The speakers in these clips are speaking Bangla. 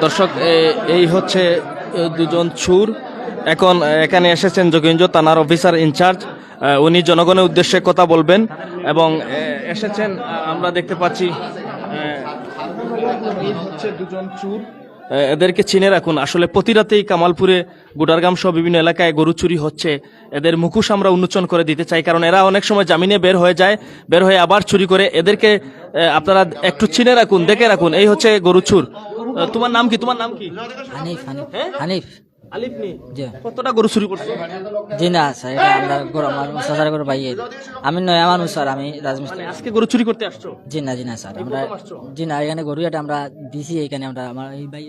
দর্শক, এই হচ্ছে দুজন চুর এখন এখানে এসেছেন। যোগীন্দ্র থানার অফিসার ইনচার্জ, উনি জনগণের উদ্দেশ্যে কথা বলবেন এবং এসেছেন। আমরা দেখতে পাচ্ছি এই হচ্ছে দুজন চুর। এদেরকে চিনে রাখুন। আসলে প্রতি রাতেই কামালপুরে, গুডারগাম সহ বিভিন্ন এলাকায় গরু চুরি হচ্ছে। এদের মুখোশ আমরা উন্মোচন করে দিতে চাই, কারণ এরা অনেক সময় জামিনে বের হয়ে যায়, বের হয়ে আবার চুরি করে। এদেরকে আপনারা একটু চিনে রাখুন, দেখে রাখুন। এই হচ্ছে গরু চুর। তোমার নাম কি? তোমার নাম কি? হানিফ হানিফ আলিফ নি? জি। কতটা গরু চুরি করছো? জি না স্যার, এটা আমরা আমার সাসার করে পাইয়ে। আমি নয়, আমার স্যার, আমি রাজমিস্ত্রি। আজকে গরু চুরি করতে আসছো? জি না স্যার, আমরা জি না, এখানে গরু এটা আমরা দিছি, এখানে আমরা আমার এই ভাই।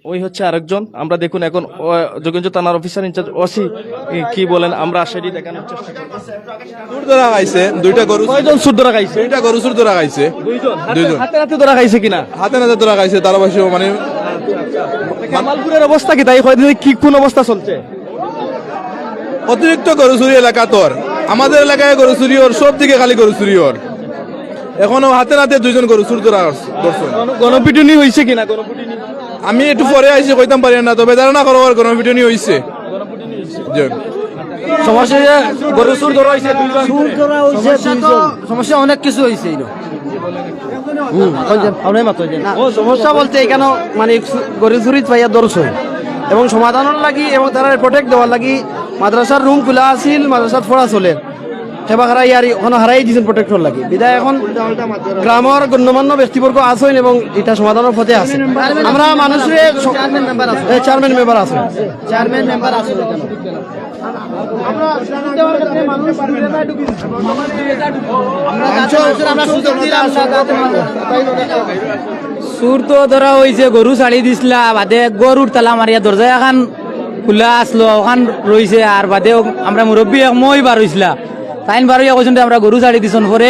ওই হচ্ছে আরেকজন। আমরা দেখুন এখন যোগেন্দ্র থানার অফিসার ইনচার্জ ওসি কি বলেন, আমরা সেটি দেখানোর চেষ্টা করব। সুর ধরা খাইছে দুইটা গরু। কয়জন সুর ধরা খাইছে? দুইটা গরু সুর ধরা খাইছে। দুইজন হাতে হাতে ধরা খাইছে কিনা? হাতে নাতে ধরা খাইছে। তার পাশে মানে কামালপুরের অবস্থা কি তাই? কি কোন অবস্থা চলছে? অতিরিক্ত গরু চুরি এলাকা তোর, আমাদের এলাকায় গরু চুরি ওর, সব দিকে খালি গরু চুরি ওর। এখনো হাতে নাতে দুইজন গরু চুর ধরা করছে। গণপিটুনি হয়েছে কিনা? গণপিটুনি আমি একটু পরে আইসি, কইতাম পারি না, তবে ধারণা করো গণপিটুনি হয়েছে। সমস্যা গরু চুর ধরা হয়েছে, সমস্যা অনেক কিছু হয়েছে। সমস্যা বলতে এখানে মানে গরু চুরি পাইয়া দর্শ এবং সমাধানের লাগি এবং তারা প্রোটেক্ট দেওয়ার লাগি মাদ্রাসার রুম খোলা আছিল, মাদ্রাসাত পড়া চলে সেবা হারাই আর ওখানে হারাই দিয়েছেন প্রোটেক্টর লাগি। বিদায় এখন গ্রামের গণ্যমান্য ব্যক্তিবর্গ আছেন এবং এটা সমাধানের পথে আছে। আমরা মানুষের চেয়ারম্যান মেম্বার আছে, চেয়ারম্যান মেম্বার আছে। সুর তো ধরা হয়েছে, গরু ছাড়ি দিছিলা, বাদে গরুর তালা মারিয়া দরজা এখন খোলা আসলো, ওখান রয়েছে। আর বাদেও আমরা মুরব্বী মই বার হয়েছিলা, তাইন বার হইয়া কৈছেন আমরা গরু ছাড়ি দিছন। পরে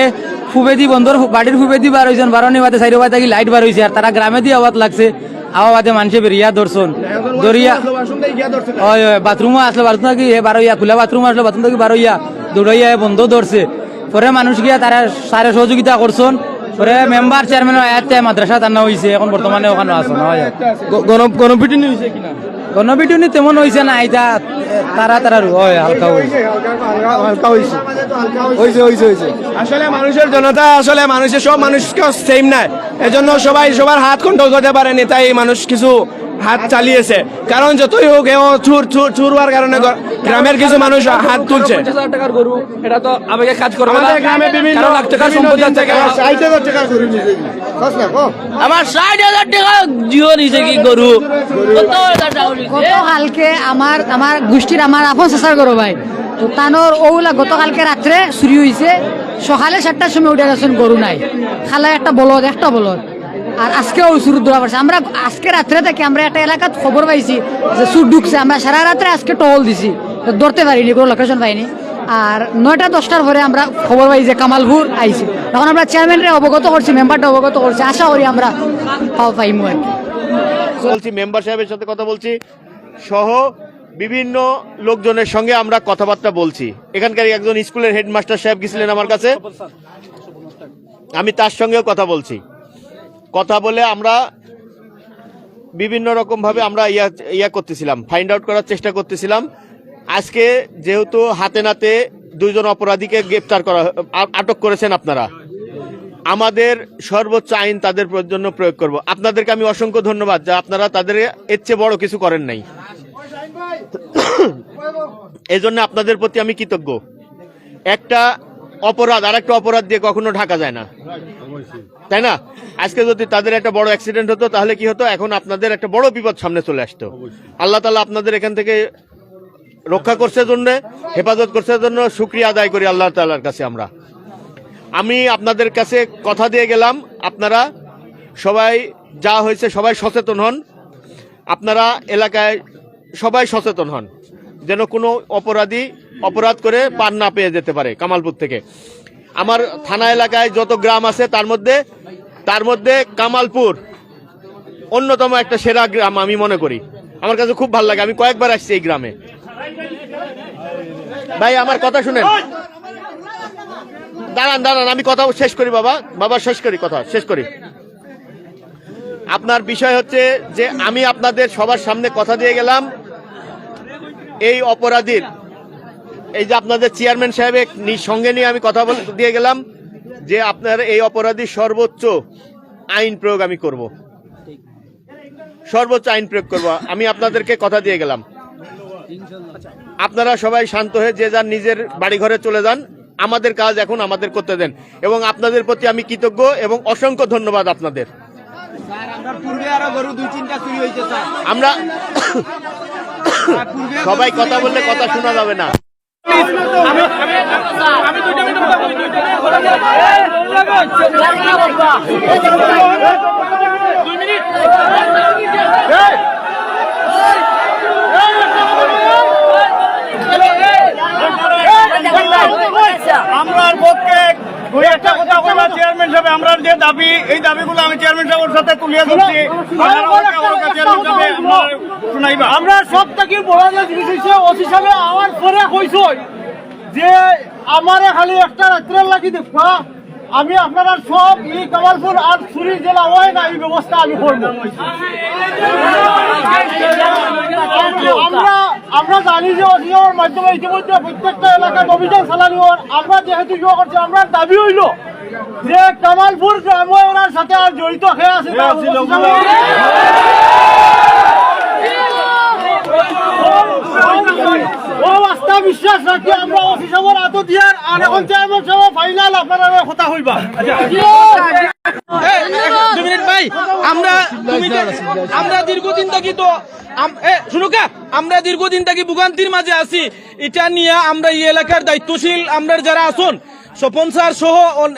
ফুবেদি বন্ধর বাড়ির ফুবেদি বার হয়েছেন, বারো বাদে চারি বাদে থাকি লাইট বার হয়েছে। আর তারা গ্রামে দিয়ে আওয়াজ লাগছে, আওয়া বাদে মানুষে বেরিয়া দর্শন দরিয়া। ওই বাথরুমও আসলো, বাথরুম থাকি বার হইয়া, খোলা বাথরুম আসলো, বাথরুম থাকি বার হইয়া দৌড়াইয়া বন্ধ ধরছে। পরে মানুষ গিয়া তারা সারে সহযোগিতা করছেন। পরে মেম্বার চেয়ারম্যান মাদ্রাসা টানা হয়েছে, এখন বর্তমানে ওখানে আছে না। গণপিটুনি হয়েছে কিনা? গণপিটুনি তেমন হয়েছে না, এটা তারা হয় হালকা হয়েছে। আসলে মানুষের জনতা, আসলে মানুষের সব মানুষকে সেম নাই, এজন্য সবাই সবার হাত কন্ট্রোল করতে পারেনি, তাই মানুষ কিছু হাত চালিয়েছে। কারণ যতই হোক এও চুর হওয়ার কারণে গ্রামের কিছু মানুষ হাত তুলছে। 50,000 টাকার গরু, এটা তো আবেগে কাজ করবে না। আমাদের গ্রামে বিভিন্ন কারো লাখ টাকার সম্পদ আছে, আমার 60,000 টাকা জিও নিছে কি গরু। গতকালকে আমার গোষ্ঠীর আমার আপন চেষ্টার করো ভাই তো তানোর ওগুলা গতকালকে রাত্রে চুরি হয়েছে। সকালে 7টার সময় উঠে গেছেন, গরু নাই, খালায় একটা বলদ আর আজকেও চুর ধরা পড়ছে। আমরা আজকে রাত্রে থেকে আমরা একটা এলাকাত খবর পাইছি যে চুর ঢুকছে। আমরা সারা রাত্রে আজকে টহল দিছি, ধরতে পারিনি, কোনো লোকেশন পাইনি। আর 9টা-10টার পরে আমরা খবর পাই যে কামালপুর আইছি। তখন আমরা চেয়ারম্যানরে অবগত করছি, মেম্বারটা অবগত করছি, আশা করি আমরা পাইমু আর কি। বলছি মেম্বার সাহেবের সাথে কথা বলছি, সহ বিভিন্ন লোকজনের সঙ্গে আমরা কথাবার্তা বলছি। এখানকার একজন স্কুলের হেডমাস্টার সাহেব গেছিলেন আমার কাছে, আমি তার সঙ্গেও কথা বলছি। কথা বলে আমরা বিভিন্ন রকম ভাবে আমরা ইয়া করতেছিলাম, ফাইন্ড আউট করার চেষ্টা করতেছিলাম। আজকে যেহেতু হাতে নাতে দুইজন অপরাধীকে গ্রেপ্তার করা, আটক করেছেন আপনারা, আমাদের সর্বোচ্চ আইন তাদের জন্য প্রয়োগ করব। আপনাদেরকে আমি অসংখ্য ধন্যবাদ যে আপনারা তাদের এর চেয়ে বড় কিছু করেন নাই, এই জন্য আপনাদের প্রতি আমি কৃতজ্ঞ। একটা অপরাধ আর একটা অপরাধ দিয়ে কখনো ঢাকা যায় না, তাই না? আজকে যদি তাদের একটা বড় অ্যাক্সিডেন্ট হতো তাহলে কি হতো? এখন আপনাদের একটা বড় বিপদ সামনে চলে আসতো। আল্লাহ তাআলা আপনাদের এখান থেকে রক্ষা করছে জন্য, হেফাজত করছে জন্য শুকরিয়া আদায় করি আল্লাহ তাআলার কাছে। আমি আপনাদের কাছে কথা দিয়ে গেলাম, আপনারা সবাই যা হয়েছে সবাই সচেতন হন, আপনারা এলাকায় সবাই সচেতন হন, যেন কোনো অপরাধী অপরাধ করে পার না পেয়ে যেতে পারে কামালপুর থেকে। আমার থানা এলাকায় যত গ্রাম আছে তার মধ্যে কামালপুর অন্যতম একটা সেরা গ্রাম আমি মনে করি। আমার কাছে খুব ভালো লাগে, আমি কয়েকবার আসছি এই গ্রামে। ভাই আমার কথা শুনেন, দাঁড়ান আমি কথা শেষ করি, বাবা শেষ করি, কথা শেষ করি। আপনার বিষয় হচ্ছে যে আমি আপনাদের সবার সামনে কথা দিয়ে গেলাম, এই অপরাধীর, এই যে আপনাদের চেয়ারম্যান সাহেবের সঙ্গে নিয়ে আমি কথা দিয়ে গেলাম যে আপনার এই অপরাধীর সর্বোচ্চ আইন প্রয়োগ আমি করব, সর্বোচ্চ আইন প্রয়োগ করব, আমি আপনাদেরকে কথা দিয়ে গেলাম। আপনারা সবাই শান্ত হয়ে যে যার নিজের বাড়ি ঘরে চলে যান, আমাদের কাজ এখন আমাদের করতে দেন, এবং আপনাদের প্রতি আমি কৃতজ্ঞ এবং অসংখ্য ধন্যবাদ আপনাদের। আমরা সবাই কথা বললে কথা শোনা যাবে না। আমরার পক্ষে দুই একটা কথা বললাম চেয়ারম্যান সাহেব, আমরা যে দাবি, এই দাবিগুলো আমি চেয়ারম্যান সাহেবের সাথে তুলিয়ে ধরছি। আমরা সব থেকে বড় যে জিনিস হচ্ছে ওসি সাহেব আমার পরে কইছ যে আমারে খালি একটা রাত্রের লাগি দেখবা, আমি আপনারা সব এই কামালপুর আর চুরি জেলা হয় না এই ব্যবস্থা আমি করবো। আমরা জানি যে অভিযানের মাধ্যমে ইতিমধ্যে প্রত্যেকটা এলাকায় অভিযান চালানি হওয়ার, আমরা যেহেতু ইয়ে করছি, আমরা দাবি হইল যে কামালপুর গ্রামে ওনার সাথে আর জড়িত হয়ে আছে ও আস্থা বিশ্বাস রাখি আমরা অফিসার আত দিয়ার, আর এখন চেয়ারম্যান সাহেব ফাইনাল আপনারা কথা হইবা। আমরা দীর্ঘদিন থাকি তো শুনুকা, আমরা দীর্ঘদিন থাকি ভোগান্তির মাঝে আছি। এটা নিয়ে আমরা এই এলাকার দায়িত্বশীল আমরা যারা আছেন, স্বপন স্যার সহ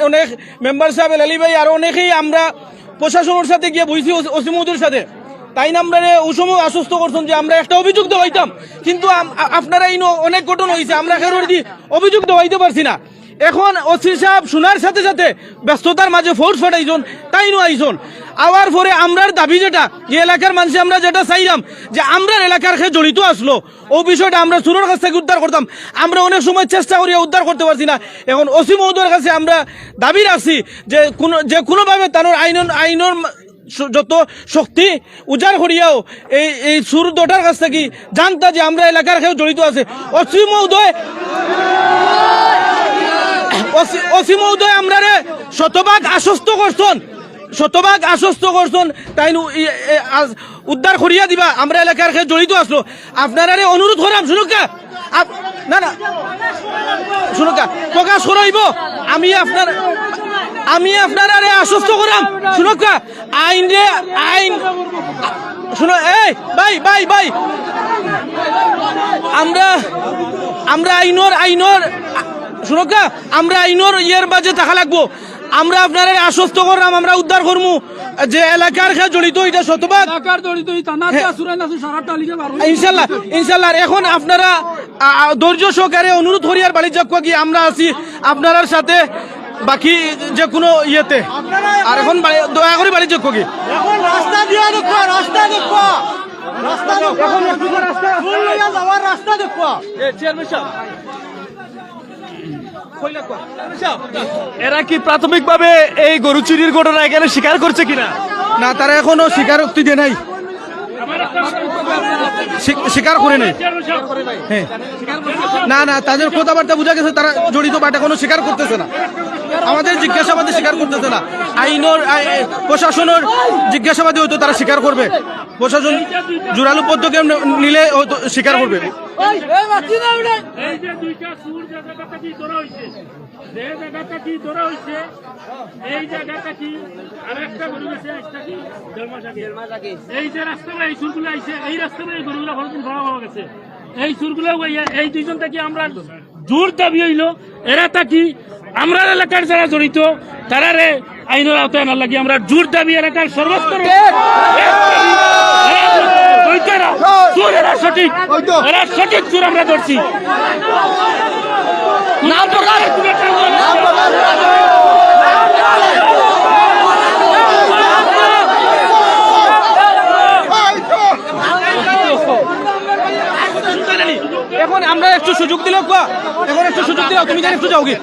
অনেক মেম্বার সাহেব, আলী ভাই আর অনেকেই আমরা প্রশাসনের সাথে গিয়ে বইছি, ওসিমুদের সাথে। তাই না আমরা ওই সময় আশ্বস্ত করছেন যে আমরা একটা অভিযোগ দেওয়াইতাম, কিন্তু আপনারা এই অনেক ঘটনা হয়েছে, আমরা খেরোর দিয়ে অভিযোগ দেওয়াইতে পারছি না। এখন ওসি সাহেব শোনার সাথে সাথে ব্যস্ততার মাঝে ফোর্স ফাটাইছেন, তাই নো আইসন আওয়ার পরে আমরার দাবি যেটা, যে এলাকার মানুষ আমরা যেটা চাইলাম যে আমরা এলাকার খেয়ে জড়িত আসলো, ও বিষয়টা আমরা চুরের কাছ থেকে উদ্ধার করতাম, আমরা অনেক সময় চেষ্টা করি উদ্ধার করতে পারছি না। এখন ওসি মহোদয়ের কাছে আমরা দাবি রাখছি যে কোনোভাবে তার আইনের যত শক্তি উজাড় করিয়াও এই সুর দোটার কাছ থেকে জানতা যে আমরা এলাকার খেয়ে জড়িত আছে। ওসি মহোদয় আমরা শতভাগ আশ্বস্ত করছেন, তাই উদ্ধার করিয়া দিবা, আমরা এলাকার খেয়ে জড়িত আসলো। আপনারা অনুরোধ করাম, শুনুকা প্রকাশ করাইব, আমি আপনারা আশ্বস্ত করাম, শুনুকা আইন শুনো, এই ভাই আমরা আইনর শুনুকা, আমরা আইনর ইয়ের বাজে টাকা লাগবো। আমরা আপনারা আশ্বস্ত করলাম, আমরা উদ্ধার করবো যে এলাকার খেয়ে জড়িত, এটা শতভাগ ইনশাল্লাহ। এখন আপনারা ধৈর্য সহকারে অনুরোধ করিয়ার বাড়ি যাক গিয়ে আমরা আছি আপনার সাথে বাকি যে কোনো ইয়েতে। আর এখন দয়া করে বাড়ি যাক গিয়ে রাস্তা দিয়ে দেখো, রাস্তা দেখো। এরা কি প্রাথমিকভাবে এই গরু চুরির ঘটনা এখানে স্বীকার করছে কিনা? না, তারা এখনো স্বীকারোক্তি দিয়ে নাই, স্বীকার করে নাই। হ্যাঁ, না তাদের কথাবার্তা বোঝা গেছে তারা জড়িত, বাট এখনো স্বীকার করতেছে না, আমাদের জিজ্ঞাসাবাদে স্বীকার করতেছে না। প্রশাসনের জিজ্ঞাসাবাদে হয়তো তারা স্বীকার করবে, প্রশাসন জোরালো পদ্ধতি নিলে হয়তো স্বীকার করবে। এই জায়গাটা কি আরেকটা গরু গেছে, এই যে রাস্তাটা এই সুরগুলো আইছে, এই রাস্তাটা এই গরুগুলো ধরা হওয়া গেছে, এই সুরগুলো এই দুইজন থেকে আমরা জোর দাবি হইল এরা থাকি আমরা এলাকার যারা জড়িত তারারে আইনের আওতায় আনার লাগি আমরা জোর দাবি এলাকার সর্বস্তর এরা সঠিক চোর আমরা ধরছি। এখন আমরা একটু সুযোগ দিল, এখন একটু সুযোগ দিলাম, তুমি একটু যাওগে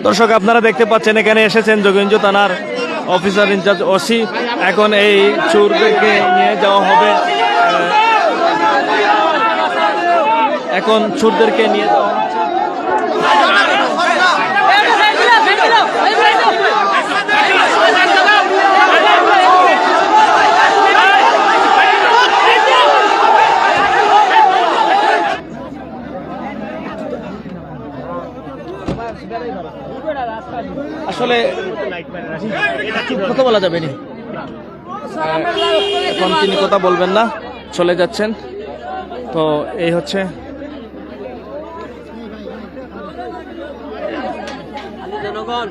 দর্শক আপনারা দেখতে পাচ্ছেন এখানে এসেছেন যোগেন্দ্র থানার অফিসার ইনচার্জ ওসি। এখন এই চোরদেরকে নিয়ে যাওয়া হবে, এখন চোরদেরকে নিয়ে যাওয়া হচ্ছে। আসলে কথা বলা যাবে না, এখন তিনি কথা বলবেন না, চলে যাচ্ছেন। তো এই হচ্ছে জনগণ